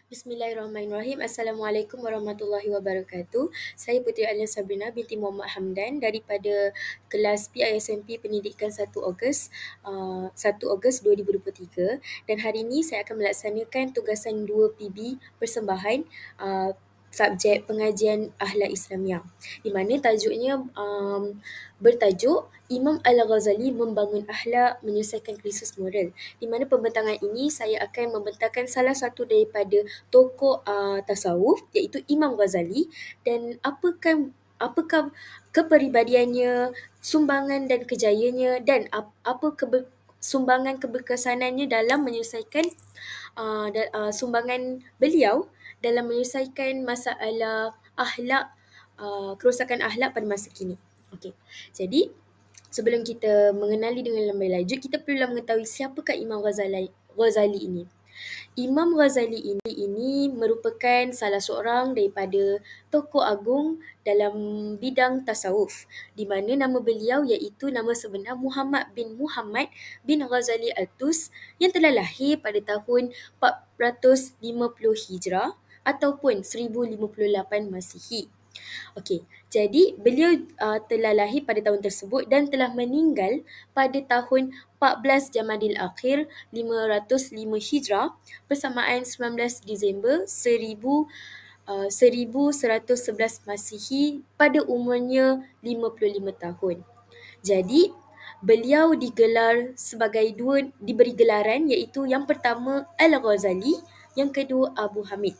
Bismillahirrahmanirrahim. Assalamualaikum warahmatullahi wabarakatuh. Saya Puteri Alia Sabrina binti Muhammad Hamdan daripada kelas PISMP Pendidikan 1 Ogos 2023, dan hari ini saya akan melaksanakan tugasan 2 PB persembahan subjek pengajian Akhlak Islamiah, di mana tajuknya bertajuk Imam Al-Ghazali Membangun Akhlak Menyelesaikan Krisis Moral, di mana pembentangan ini saya akan membentangkan salah satu daripada tokoh tasawuf, iaitu Imam Ghazali, dan apakah kepribadiannya, sumbangan dan kejayaannya, dan sumbangan keberkesanannya dalam menyelesaikan sumbangan beliau dalam menyelesaikan masalah akhlak, kerosakan akhlak pada masa kini. Okey. Jadi, sebelum kita mengenali dengan lebih lanjut, kita perlu mengetahui siapakah Imam Ghazali ini. Imam Ghazali ini merupakan salah seorang daripada tokoh agung dalam bidang tasawuf, di mana nama beliau iaitu nama sebenar Muhammad bin Ghazali Al-Tus, yang telah lahir pada tahun 450 Hijrah ataupun 1058 Masihi. Okey, jadi beliau telah lahir pada tahun tersebut dan telah meninggal pada tahun 14 Jamadil Akhir 505 Hijrah bersamaan 19 Disember 1111 Masihi pada umurnya 55 tahun. Jadi, beliau diberi gelaran, iaitu yang pertama Al-Ghazali, yang kedua Abu Hamid.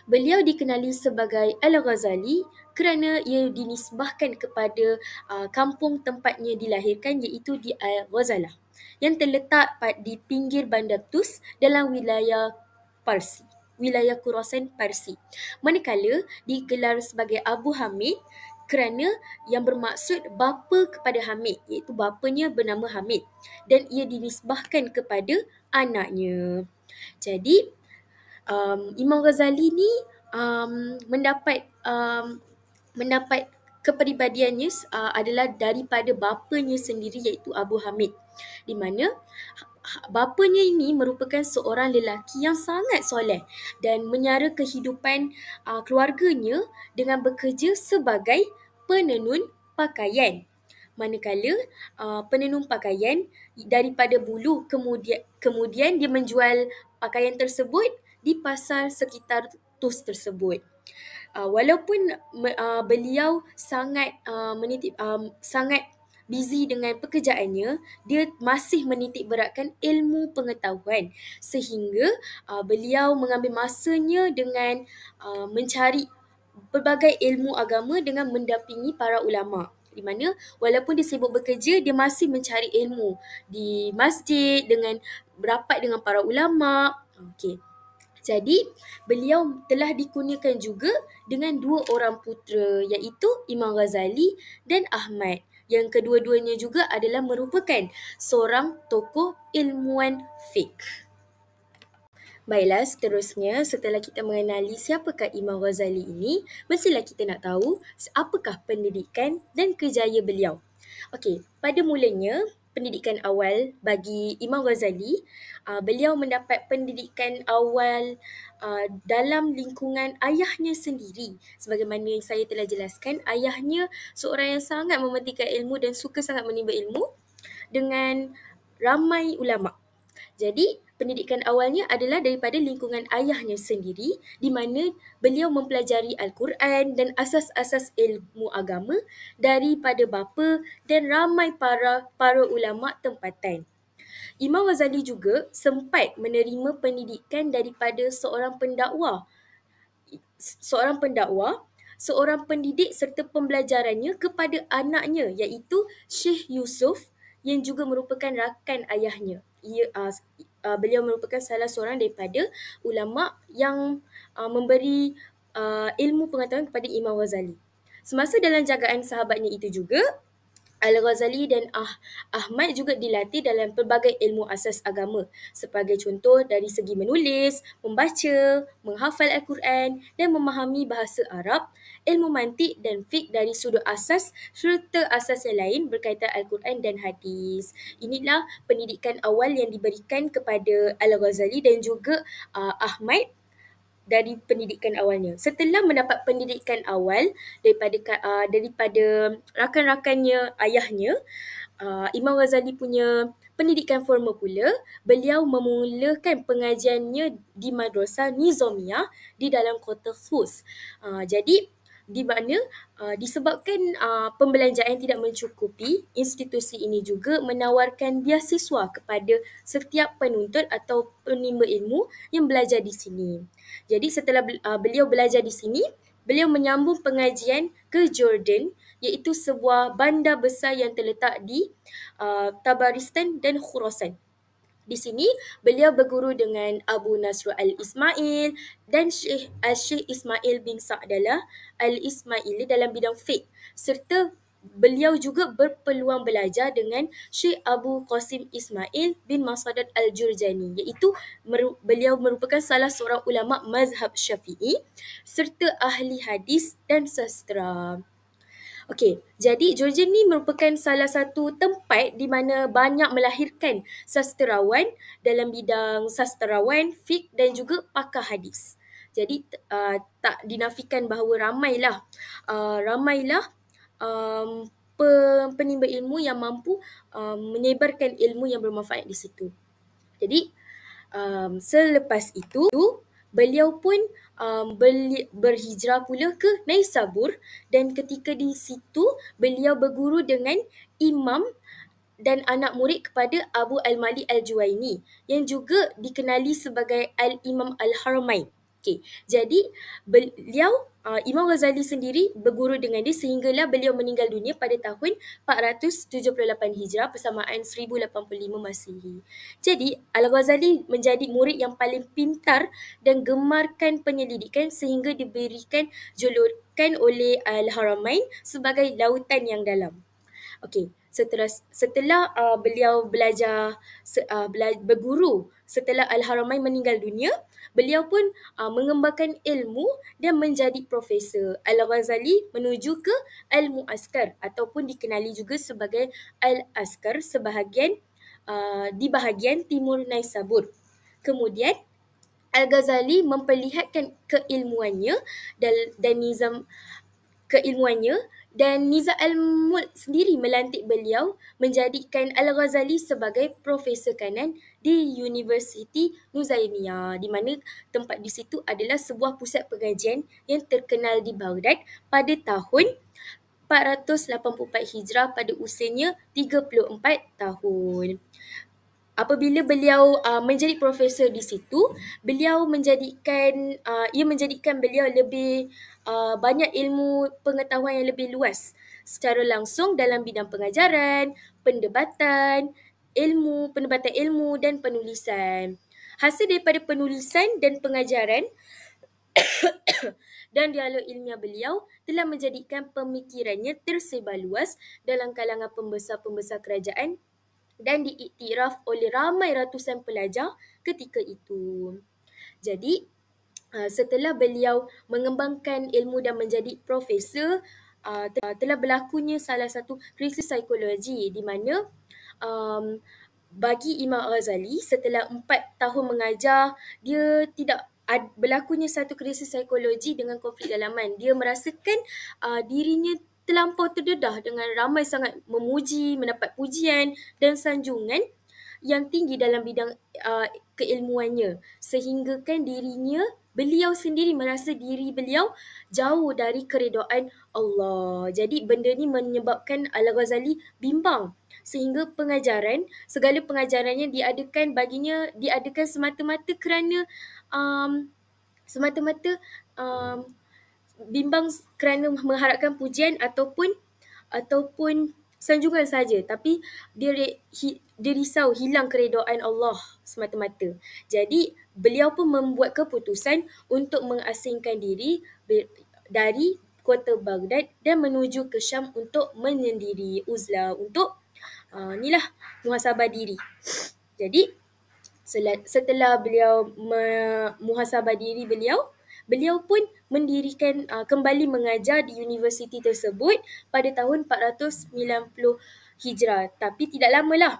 Beliau dikenali sebagai Al-Ghazali kerana ia dinisbahkan kepada kampung tempatnya dilahirkan, iaitu di Al-Ghazalah, yang terletak di pinggir bandar Tus dalam wilayah Khurasan Parsi. Manakala digelar sebagai Abu Hamid kerana yang bermaksud bapa kepada Hamid, iaitu bapanya bernama Hamid dan ia dinisbahkan kepada anaknya. Jadi, Imam Ghazali ni mendapat kepribadiannya adalah daripada bapanya sendiri, iaitu Abu Hamid, di mana bapanya ini merupakan seorang lelaki yang sangat soleh dan menyara kehidupan keluarganya dengan bekerja sebagai penenun pakaian. Manakala penenun pakaian daripada bulu, kemudian dia menjual pakaian tersebut di pasar sekitar Tus tersebut. Walaupun beliau sangat sangat busy dengan pekerjaannya, dia masih menitik beratkan ilmu pengetahuan, sehingga beliau mengambil masanya dengan mencari pelbagai ilmu agama dengan mendampingi para ulama, di mana walaupun dia sibuk bekerja, dia masih mencari ilmu di masjid dengan berapat dengan para ulama. Okey. Jadi, beliau telah dikurniakan juga dengan 2 orang putera, iaitu Imam Ghazali dan Ahmad, yang kedua-duanya juga adalah merupakan seorang tokoh ilmuwan fiqh. Baiklah, seterusnya setelah kita mengenali siapakah Imam Ghazali ini, mestilah kita nak tahu apakah pendidikan dan kerjaya beliau. Okey, pada mulanya pendidikan awal bagi Imam Ghazali, beliau mendapat pendidikan awal dalam lingkungan ayahnya sendiri. Sebagaimana yang saya telah jelaskan, ayahnya seorang yang sangat mementingkan ilmu dan suka sangat menimba ilmu dengan ramai ulama. Jadi, pendidikan awalnya adalah daripada lingkungan ayahnya sendiri, di mana beliau mempelajari Al-Quran dan asas-asas ilmu agama daripada bapa dan ramai para ulama tempatan. Imam Ghazali juga sempat menerima pendidikan daripada seorang pendidik serta pembelajarannya kepada anaknya, iaitu Syekh Yusuf, yang juga merupakan rakan ayahnya. Beliau merupakan salah seorang daripada ulama yang memberi ilmu pengetahuan kepada Imam Ghazali. Semasa dalam jagaan sahabatnya itu juga, Al-Ghazali dan Ahmad juga dilatih dalam pelbagai ilmu asas agama, sebagai contoh dari segi menulis, membaca, menghafal Al-Quran dan memahami bahasa Arab, ilmu mantik dan fiqh dari sudut asas serta asas yang lain berkaitan Al-Quran dan hadis. Inilah pendidikan awal yang diberikan kepada Al-Ghazali dan juga Ahmad dari pendidikan awalnya. Setelah mendapat pendidikan awal daripada rakan-rakannya ayahnya, Imam Ghazali punya pendidikan formal pula, beliau memulakan pengajiannya di Madrasah Nizamiyah di dalam kota Fus. Jadi di mana disebabkan pembelanjaan tidak mencukupi, institusi ini juga menawarkan beasiswa kepada setiap penuntut atau penimba ilmu yang belajar di sini. Jadi setelah beliau belajar di sini, beliau menyambung pengajian ke Jordan, iaitu sebuah bandar besar yang terletak di Tabaristan dan Khurasan. Di sini, beliau berguru dengan Abu Nasr al-Ismail dan Syekh Ismail bin Sa'dalah al-Ismaili dalam bidang fiqh, serta beliau juga berpeluang belajar dengan Syekh Abu Qasim Ismail bin Masadat al-Jurjani, iaitu beliau merupakan salah seorang ulama mazhab Syafi'i serta ahli hadis dan sastra. Okey, jadi Georgia ni merupakan salah satu tempat di mana banyak melahirkan sastrawan dalam bidang sastrawan, fiqh dan juga pakar hadis. Jadi tak dinafikan bahawa ramailah penimba ilmu yang mampu menyebarkan ilmu yang bermanfaat di situ. Jadi selepas itu beliau pun berhijrah pula ke Naisabur, dan ketika di situ beliau berguru dengan imam dan anak murid kepada Abu Al-Mali Al-Juwaini yang juga dikenali sebagai Al-Imam Al-Haramain. Okay. Jadi beliau Imam Ghazali sendiri berguru dengan dia sehinggalah beliau meninggal dunia pada tahun 478 Hijrah bersamaan 1085 Masihi. Jadi Al-Ghazali menjadi murid yang paling pintar dan gemarkan penyelidikan sehingga diberikan julukan oleh Al-Haramain sebagai lautan yang dalam. Okey, setelah beliau berguru setelah Al-Haramain meninggal dunia, beliau pun mengembangkan ilmu dan menjadi profesor. Al-Ghazali menuju ke Al-Mu'askar ataupun dikenali juga sebagai Al-Askar di bahagian timur Naisabur. Kemudian Al-Ghazali memperlihatkan keilmuannya dan Nizam al-Mulk sendiri melantik beliau menjadikan Al-Ghazali sebagai profesor kanan di Universiti Nuzaimiyah, di mana tempat di situ adalah sebuah pusat pengajian yang terkenal di Baghdad pada tahun 484 Hijrah pada usianya 34 tahun. Apabila beliau menjadi profesor di situ, ia menjadikan beliau lebih banyak ilmu pengetahuan yang lebih luas secara langsung dalam bidang pengajaran, pendebatan ilmu dan penulisan. Hasil daripada penulisan dan pengajaran dan dialog ilmiah beliau telah menjadikan pemikirannya tersebar luas dalam kalangan pembesar-pembesar kerajaan dan diiktiraf oleh ramai ratusan pelajar ketika itu. Jadi, setelah beliau mengembangkan ilmu dan menjadi profesor, telah berlakunya salah satu krisis psikologi di mana bagi Imam Ghazali setelah 4 tahun mengajar, dia tidak berlakunya satu krisis psikologi dengan konflik dalaman. Dia merasakan dirinya terlampau terdedah dengan ramai sangat memuji, mendapat pujian dan sanjungan yang tinggi dalam bidang keilmuannya, sehingga kan beliau sendiri merasa diri beliau jauh dari keredaan Allah. Jadi benda ni menyebabkan Al-Ghazali bimbang, sehingga segala pengajarannya diadakan semata-mata kerana bimbang kerana mengharapkan pujian ataupun sanjungan saja, tapi dia risau hilang keredaan Allah semata-mata. Jadi beliau pun membuat keputusan untuk mengasingkan diri dari kota Baghdad dan menuju ke Syam untuk menyendiri, uzlah, untuk muhasabah diri. Jadi setelah beliau muhasabah diri beliau pun mendirikan kembali mengajar di universiti tersebut pada tahun 490 Hijrah. Tapi tidak lamalah.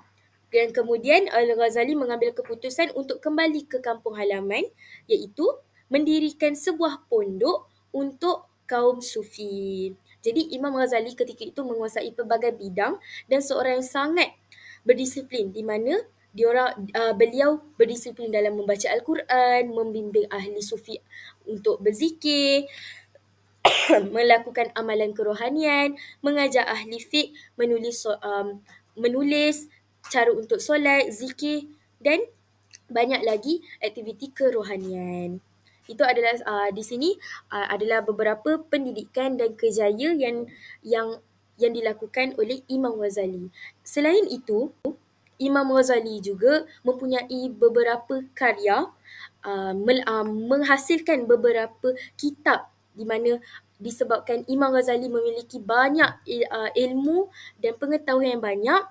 Dan kemudian Al-Ghazali mengambil keputusan untuk kembali ke kampung halaman, iaitu mendirikan sebuah pondok untuk kaum sufi. Jadi Imam Ghazali ketika itu menguasai pelbagai bidang dan seorang yang sangat berdisiplin, di mana beliau berdisiplin dalam membaca Al-Quran, membimbing ahli sufi untuk berzikir, melakukan amalan kerohanian, mengajar ahli fiqh, menulis cara untuk solat, zikir dan banyak lagi aktiviti kerohanian. Itu adalah di sini adalah beberapa pendidikan dan kerjaya yang dilakukan oleh Imam Ghazali. Selain itu, Imam Ghazali juga mempunyai beberapa karya, menghasilkan beberapa kitab, di mana disebabkan Imam Ghazali memiliki banyak ilmu dan pengetahuan yang banyak,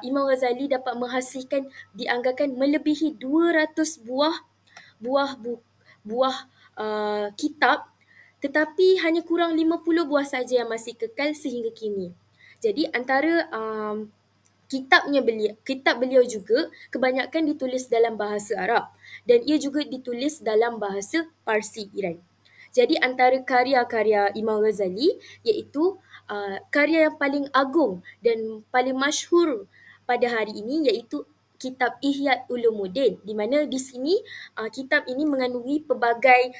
Imam Ghazali dapat menghasilkan dianggarkan melebihi 200 buah buah kitab, tetapi hanya kurang 50 buah saja yang masih kekal sehingga kini. Jadi antara kitab beliau juga kebanyakan ditulis dalam bahasa Arab dan ia juga ditulis dalam bahasa Parsi Iran. Jadi antara karya-karya Imam Ghazali iaitu karya yang paling agung dan paling masyhur pada hari ini iaitu kitab Ihya Ulumuddin, di mana di sini kitab ini mengandungi pelbagai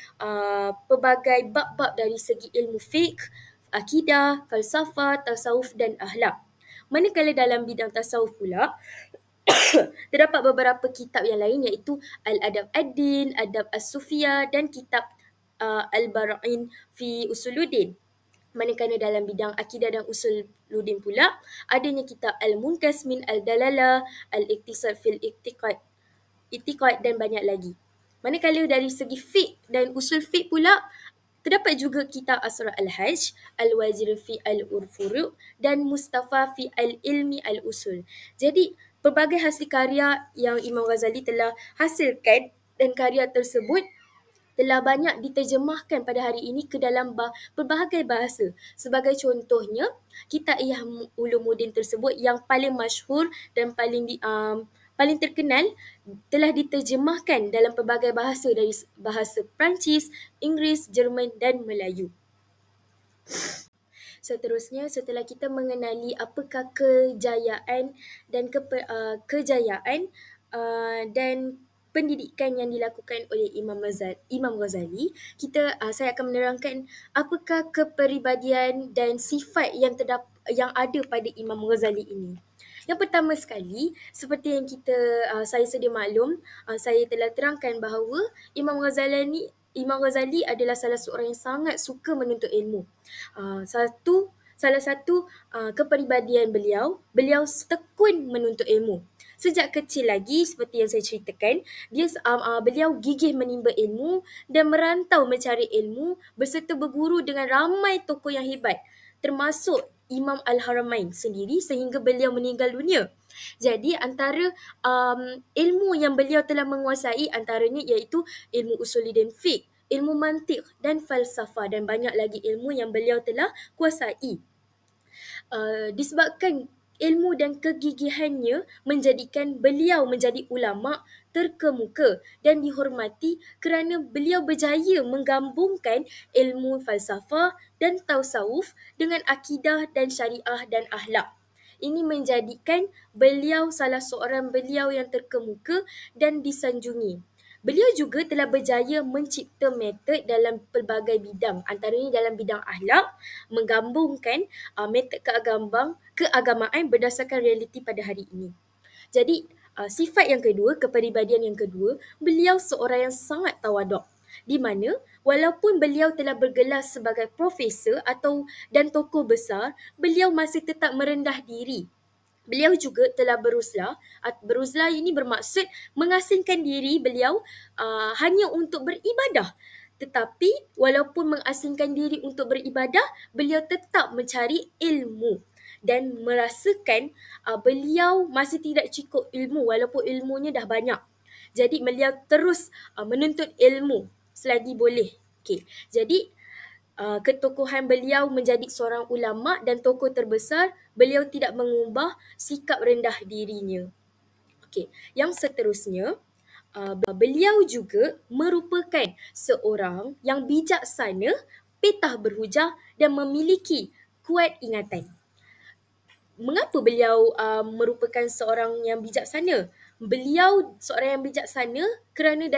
bab-bab dari segi ilmu fiqh, akidah, falsafah, tasawuf dan akhlak. Manakala dalam bidang tasawuf pula, terdapat beberapa kitab yang lain iaitu Al-Adab Ad-Din, Adab As-Sufiyah dan kitab Al-Bara'in fi Usuluddin. Manakala dalam bidang akidah dan usuluddin pula, adanya kitab Al-Munkas min Al-Dalalah, Al-Iqtisad fil I'tiqad dan banyak lagi. Manakala dari segi fiqh dan usul fiqh pula, terdapat juga kitab Asrar Al-Hajj, Al-Wazir fi Al-Urfuru dan Mustafa fi Al-Ilmi Al-Usul. Jadi, pelbagai hasil karya yang Imam Ghazali telah hasilkan dan karya tersebut telah banyak diterjemahkan pada hari ini ke dalam pelbagai bahasa. Sebagai contohnya, kitab Ihya Ulumuddin tersebut yang paling masyhur dan paling terkenal telah diterjemahkan dalam pelbagai bahasa, dari bahasa Perancis, Inggeris, Jerman dan Melayu. Seterusnya, setelah kita mengenali apakah kejayaan dan pendidikan yang dilakukan oleh Imam Ghazali, saya akan menerangkan apakah kepribadian dan sifat yang ada pada Imam Ghazali ini. Yang pertama sekali, seperti yang saya sedia maklum, saya telah terangkan bahawa Imam Ghazali adalah salah seorang yang sangat suka menuntut ilmu. Salah satu kepribadian beliau tekun menuntut ilmu. Sejak kecil lagi, seperti yang saya ceritakan, beliau gigih menimba ilmu dan merantau mencari ilmu berserta berguru dengan ramai tokoh yang hebat, termasuk Imam Al-Haramain sendiri sehingga beliau meninggal dunia. Jadi antara ilmu yang beliau telah menguasai antaranya iaitu ilmu usuluddin fiqh, ilmu mantiq dan falsafah dan banyak lagi ilmu yang beliau telah kuasai. Disebabkan ilmu dan kegigihannya menjadikan beliau menjadi ulama terkemuka dan dihormati kerana beliau berjaya menggabungkan ilmu falsafah dan tasawuf dengan akidah dan syariah dan akhlak. Ini menjadikan beliau salah seorang beliau yang terkemuka dan disanjungi. Beliau juga telah berjaya mencipta metod dalam pelbagai bidang, antaranya dalam bidang akhlak, menggabungkan metod keagamaan berdasarkan realiti pada hari ini. Jadi, sifat yang kedua, kepribadian yang kedua, beliau seorang yang sangat tawaduk, di mana walaupun beliau telah bergelar sebagai profesor dan tokoh besar, beliau masih tetap merendah diri. Beliau juga telah beruzlah. Beruzlah ini bermaksud mengasingkan diri beliau hanya untuk beribadah. Tetapi walaupun mengasingkan diri untuk beribadah, beliau tetap mencari ilmu dan merasakan beliau masih tidak cukup ilmu walaupun ilmunya dah banyak. Jadi beliau terus menuntut ilmu selagi boleh. Okay. Jadi ketokohan beliau menjadi seorang ulama dan tokoh terbesar, beliau tidak mengubah sikap rendah dirinya. Okey, yang seterusnya, Beliau juga merupakan seorang yang bijaksana, petah berhujah dan memiliki kuat ingatan. Mengapa beliau merupakan seorang yang bijaksana? Beliau seorang yang bijaksana kerana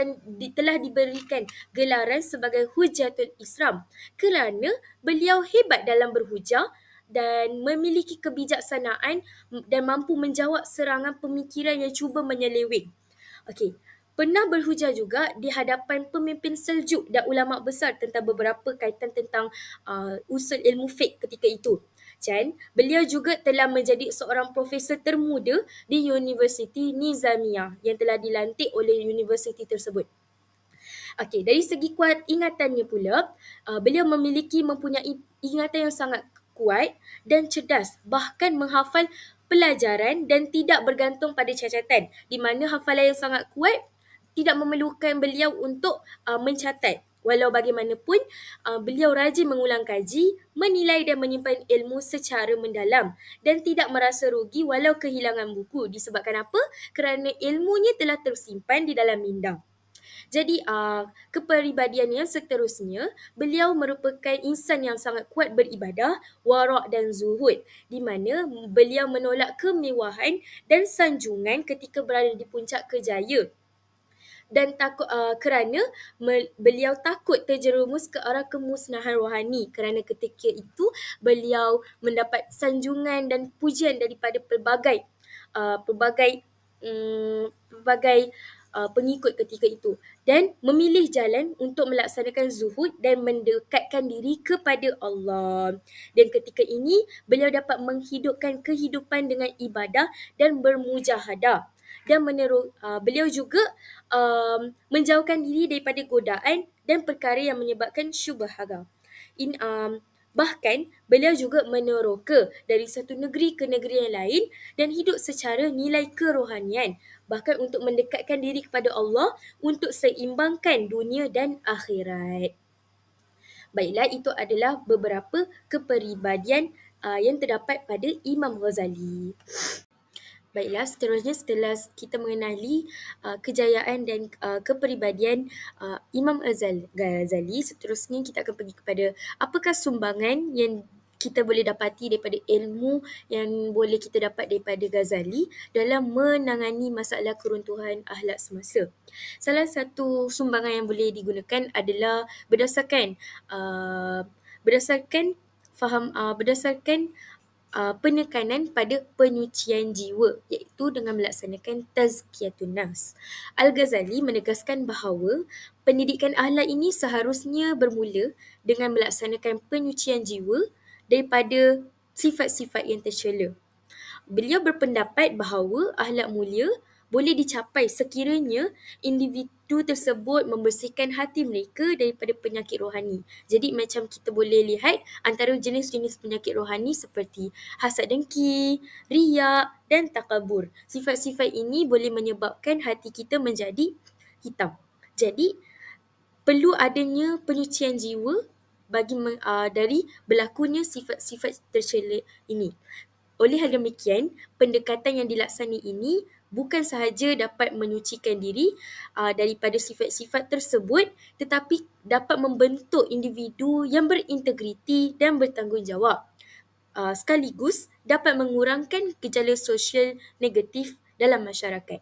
telah diberikan gelaran sebagai Hujatul Islam kerana beliau hebat dalam berhujah dan memiliki kebijaksanaan dan mampu menjawab serangan pemikiran yang cuba menyeleweng. Okey, pernah berhujah juga di hadapan pemimpin Seljuk dan ulama besar tentang beberapa kaitan tentang usul ilmu fiqh ketika itu. Dan beliau juga telah menjadi seorang profesor termuda di Universiti Nizamiyah yang telah dilantik oleh universiti tersebut. Okey, dari segi kuat ingatannya pula, beliau mempunyai ingatan yang sangat kuat dan cerdas, bahkan menghafal pelajaran dan tidak bergantung pada cacatan, di mana hafalan yang sangat kuat tidak memerlukan beliau untuk mencatat. Walau bagaimanapun, beliau rajin mengulang kaji, menilai dan menyimpan ilmu secara mendalam dan tidak merasa rugi walau kehilangan buku. Disebabkan apa? Kerana ilmunya telah tersimpan di dalam minda. Jadi kepribadiannya seterusnya, beliau merupakan insan yang sangat kuat beribadah, warak dan zuhud, di mana beliau menolak kemewahan dan sanjungan ketika berada di puncak kejaya. Dan kerana beliau takut terjerumus ke arah kemusnahan rohani, kerana ketika itu beliau mendapat sanjungan dan pujian daripada pelbagai pengikut ketika itu, dan memilih jalan untuk melaksanakan zuhud dan mendekatkan diri kepada Allah. Dan ketika ini beliau dapat menghidupkan kehidupan dengan ibadah dan bermujahadah. Dan beliau juga menjauhkan diri daripada godaan dan perkara yang menyebabkan syubhat. Bahkan beliau juga meneroka dari satu negeri ke negeri yang lain dan hidup secara nilai kerohanian, bahkan untuk mendekatkan diri kepada Allah untuk seimbangkan dunia dan akhirat. Baiklah, itu adalah beberapa kepribadian yang terdapat pada Imam Ghazali. Baiklah, seterusnya setelah kita mengenali kejayaan dan kepribadian Imam Ghazali, seterusnya kita akan pergi kepada apakah sumbangan yang kita boleh dapati daripada ilmu yang boleh kita dapat daripada Ghazali dalam menangani masalah keruntuhan akhlak semasa. Salah satu sumbangan yang boleh digunakan adalah berdasarkan penekanan pada penyucian jiwa, iaitu dengan melaksanakan tazkiyatun nafs. Al-Ghazali menegaskan bahawa pendidikan akhlak ini seharusnya bermula dengan melaksanakan penyucian jiwa daripada sifat-sifat yang tercela. Beliau berpendapat bahawa akhlak mulia boleh dicapai sekiranya individu tersebut membersihkan hati mereka daripada penyakit rohani. Jadi macam kita boleh lihat antara jenis-jenis penyakit rohani seperti hasad dengki, riak dan takabur. Sifat-sifat ini boleh menyebabkan hati kita menjadi hitam. Jadi perlu adanya penyucian jiwa dari berlakunya sifat-sifat tercela ini. Oleh hal demikian, pendekatan yang dilaksani ini bukan sahaja dapat menyucikan diri daripada sifat-sifat tersebut, tetapi dapat membentuk individu yang berintegriti dan bertanggungjawab. Sekaligus dapat mengurangkan gejala sosial negatif dalam masyarakat.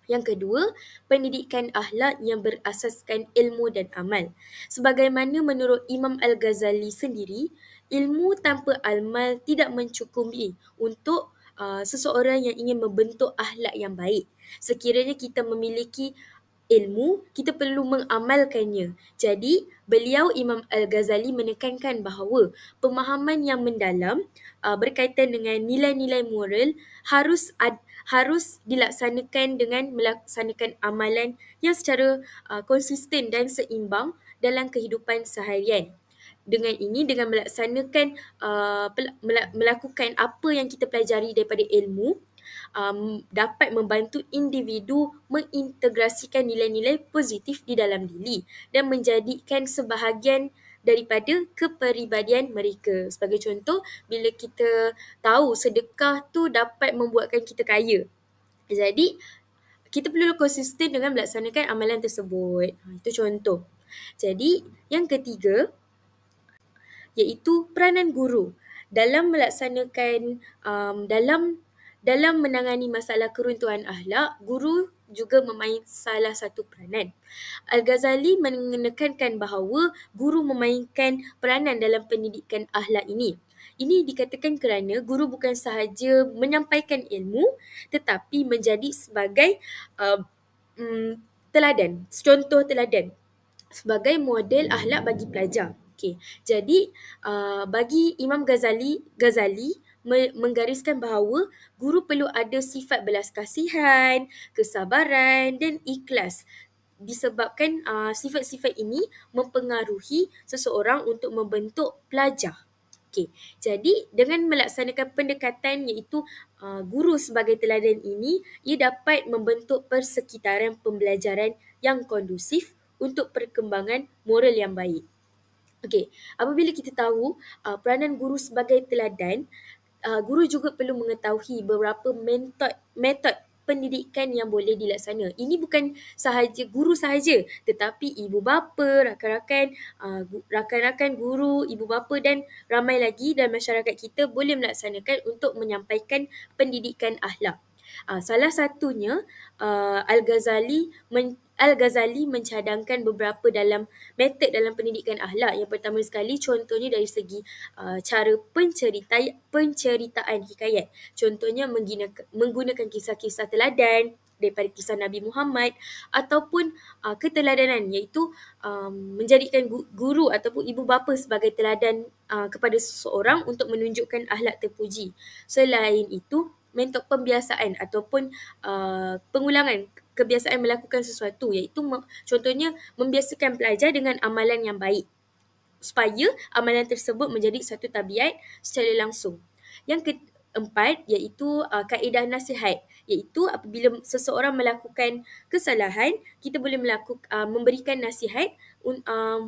Yang kedua, pendidikan akhlak yang berasaskan ilmu dan amal. Sebagaimana menurut Imam Al-Ghazali sendiri, ilmu tanpa amal tidak mencukupi untuk seseorang yang ingin membentuk akhlak yang baik. Sekiranya kita memiliki ilmu, kita perlu mengamalkannya. Jadi, beliau Imam Al-Ghazali menekankan bahawa pemahaman yang mendalam berkaitan dengan nilai-nilai moral harus dilaksanakan dengan melaksanakan amalan yang secara konsisten dan seimbang dalam kehidupan seharian. Dengan melakukan apa yang kita pelajari daripada ilmu, dapat membantu individu mengintegrasikan nilai-nilai positif di dalam diri dan menjadikan sebahagian daripada kepribadian mereka. Sebagai contoh, bila kita tahu sedekah tu dapat membuatkan kita kaya. Jadi, kita perlu konsisten dengan melaksanakan amalan tersebut. Itu contoh. Jadi, yang ketiga iaitu peranan guru dalam melaksanakan dalam menangani masalah keruntuhan akhlak. Guru juga memain salah satu peranan. Al-Ghazali menekankan bahawa guru memainkan peranan dalam pendidikan akhlak ini. Ini dikatakan kerana guru bukan sahaja menyampaikan ilmu tetapi menjadi sebagai uh, teladan, contoh teladan sebagai model akhlak bagi pelajar. Okey. Jadi bagi Imam Ghazali menggariskan bahawa guru perlu ada sifat belas kasihan, kesabaran dan ikhlas, disebabkan sifat-sifat ini mempengaruhi seseorang untuk membentuk pelajar. Okey, jadi dengan melaksanakan pendekatan iaitu guru sebagai teladan ini, ia dapat membentuk persekitaran pembelajaran yang kondusif untuk perkembangan moral yang baik. Okey, apabila kita tahu peranan guru sebagai teladan, guru juga perlu mengetahui beberapa metod pendidikan yang boleh dilaksana. Ini bukan sahaja guru sahaja, tetapi ibu bapa, rakan-rakan guru, ibu bapa dan ramai lagi dalam masyarakat kita boleh melaksanakan untuk menyampaikan pendidikan akhlak. Salah satunya Al-Ghazali mencadangkan beberapa dalam metod dalam pendidikan akhlak. Yang pertama sekali, contohnya dari segi cara penceritaan hikayat. Contohnya menggunakan kisah-kisah teladan daripada kisah Nabi Muhammad ataupun keteladanan, iaitu menjadikan guru ataupun ibu bapa sebagai teladan kepada seseorang untuk menunjukkan akhlak terpuji. Selain itu, metod pembiasaan ataupun pengulangan kebiasaan melakukan sesuatu, iaitu contohnya membiasakan pelajar dengan amalan yang baik supaya amalan tersebut menjadi satu tabiat secara langsung. Yang keempat iaitu kaedah nasihat, iaitu apabila seseorang melakukan kesalahan, kita boleh memberikan nasihat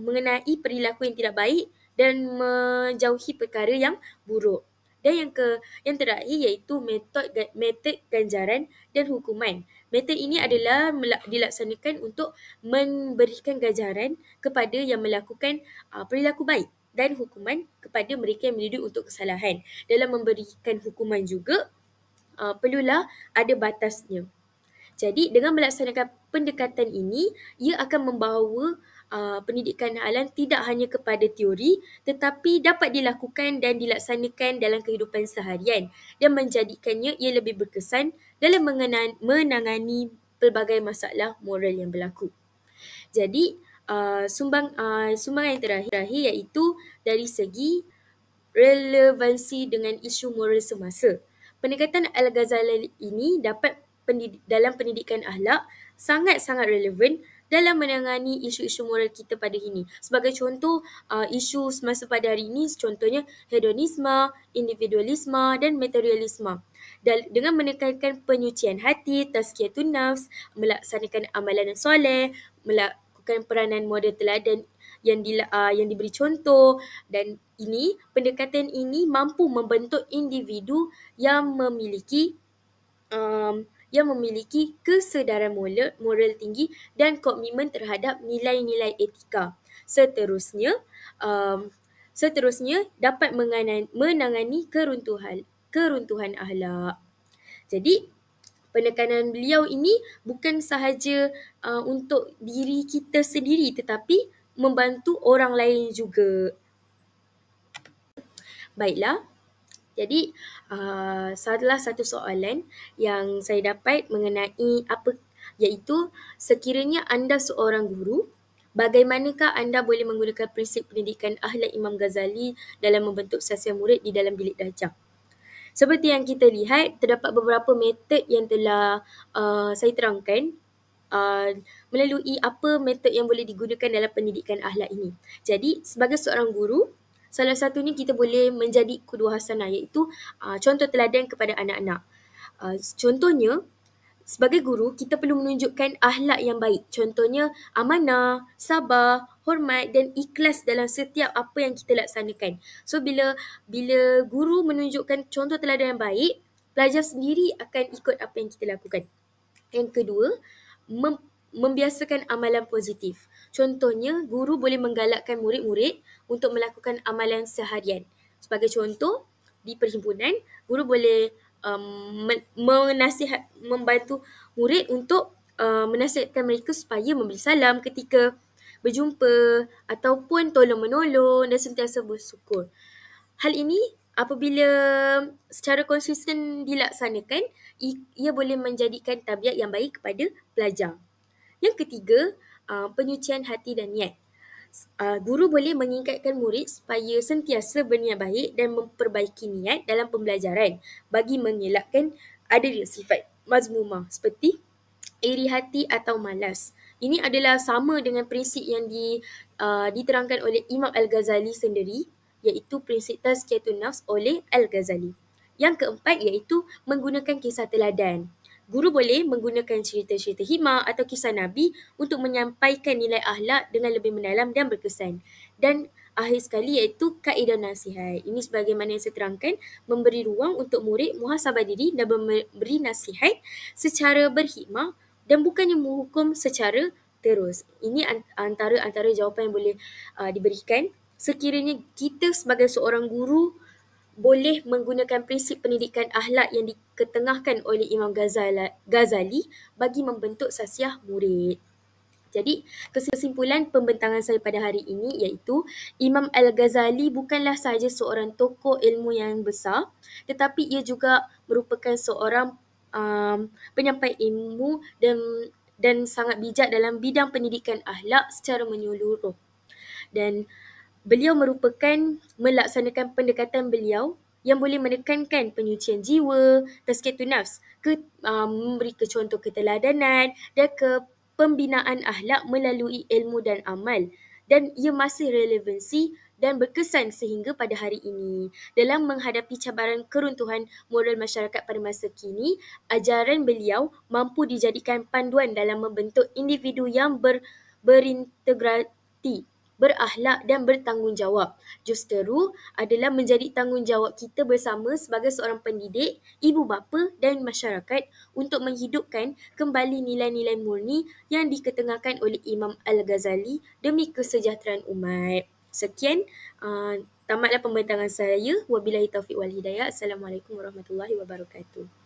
mengenai perilaku yang tidak baik dan menjauhi perkara yang buruk. Dan yang terakhir iaitu metod ganjaran dan hukuman. Metod ini adalah dilaksanakan untuk memberikan ganjaran kepada yang melakukan perilaku baik dan hukuman kepada mereka yang menuduh untuk kesalahan. Dalam memberikan hukuman juga perlulah ada batasnya. Jadi dengan melaksanakan pendekatan ini, ia akan membawa pendidikan alam tidak hanya kepada teori tetapi dapat dilakukan dan dilaksanakan dalam kehidupan seharian dan menjadikannya ia lebih berkesan dalam menangani pelbagai masalah moral yang berlaku. Jadi sumbangan yang terakhir iaitu dari segi relevansi dengan isu moral semasa. Pendekatan Al-Ghazali ini dalam pendidikan akhlak sangat-sangat relevan dalam menangani isu-isu moral kita pada ini. Sebagai contoh, isu semasa pada hari ini contohnya hedonisme, individualisme dan materialisme. Dengan menekankan penyucian hati, tazkiyatun nafs, melaksanakan amalan yang soleh, melakukan peranan model teladan yang diberi contoh, dan pendekatan ini mampu membentuk individu yang memiliki kesedaran moral tinggi dan komitmen terhadap nilai-nilai etika. Seterusnya dapat menangani keruntuhan akhlak. Jadi penekanan beliau ini bukan sahaja untuk diri kita sendiri tetapi membantu orang lain juga. Baiklah. Jadi salah satu soalan yang saya dapat mengenai iaitu sekiranya anda seorang guru, bagaimanakah anda boleh menggunakan prinsip pendidikan akhlak Imam Ghazali dalam membentuk sesiapa murid di dalam bilik darjah? Seperti yang kita lihat, terdapat beberapa metod yang telah saya terangkan melalui apa metod yang boleh digunakan dalam pendidikan akhlak ini. Jadi sebagai seorang guru, salah satunya kita boleh menjadi qudwah hasanah, iaitu contoh teladan kepada anak-anak. Contohnya, sebagai guru, kita perlu menunjukkan akhlak yang baik. Contohnya, amanah, sabar, hormat dan ikhlas dalam setiap apa yang kita laksanakan. So, bila guru menunjukkan contoh teladan yang baik, pelajar sendiri akan ikut apa yang kita lakukan. Yang kedua, membiasakan amalan positif. Contohnya, guru boleh menggalakkan murid-murid untuk melakukan amalan seharian. Sebagai contoh, di perhimpunan, guru boleh membantu murid untuk menasihatkan mereka supaya memberi salam ketika berjumpa ataupun tolong-menolong dan sentiasa bersyukur. Hal ini apabila secara konsisten dilaksanakan, ia boleh menjadikan tabiat yang baik kepada pelajar. Yang ketiga, penyucian hati dan niat. Guru boleh mengingatkan murid supaya sentiasa berniat baik dan memperbaiki niat dalam pembelajaran bagi mengelakkan adanya sifat mazmumah seperti iri hati atau malas. Ini adalah sama dengan prinsip yang diterangkan oleh Imam Al-Ghazali sendiri, iaitu prinsip Tazkiyatun Nafs oleh Al-Ghazali. Yang keempat iaitu menggunakan kisah teladan. Guru boleh menggunakan cerita-cerita hikmah atau kisah Nabi untuk menyampaikan nilai akhlak dengan lebih mendalam dan berkesan. Dan akhir sekali iaitu kaedah nasihat. Ini sebagaimana yang saya terangkan, memberi ruang untuk murid muhasabah diri dan memberi nasihat secara berhikmah dan bukannya menghukum secara terus. Ini antara jawapan yang boleh diberikan. Sekiranya kita sebagai seorang guru boleh menggunakan prinsip pendidikan akhlak yang diketengahkan oleh Imam Ghazali bagi membentuk sasiah murid. Jadi, kesimpulan pembentangan saya pada hari ini iaitu Imam Al-Ghazali bukanlah sahaja seorang tokoh ilmu yang besar, tetapi ia juga merupakan seorang penyampai ilmu dan sangat bijak dalam bidang pendidikan akhlak secara menyeluruh. Dan beliau melaksanakan pendekatan beliau yang boleh menekankan penyucian jiwa, tazkiyatun nafs, memberi contoh keteladanan dan pembinaan akhlak melalui ilmu dan amal. Dan ia masih relevansi dan berkesan sehingga pada hari ini. Dalam menghadapi cabaran keruntuhan moral masyarakat pada masa kini, ajaran beliau mampu dijadikan panduan dalam membentuk individu yang berintegriti, berakhlak dan bertanggungjawab. Justeru adalah menjadi tanggungjawab kita bersama sebagai seorang pendidik, ibu bapa dan masyarakat untuk menghidupkan kembali nilai-nilai murni yang diketengahkan oleh Imam Al-Ghazali demi kesejahteraan umat. Sekian, tamatlah pembentangan saya. Wabillahi taufiq wal hidayah. Assalamualaikum warahmatullahi wabarakatuh.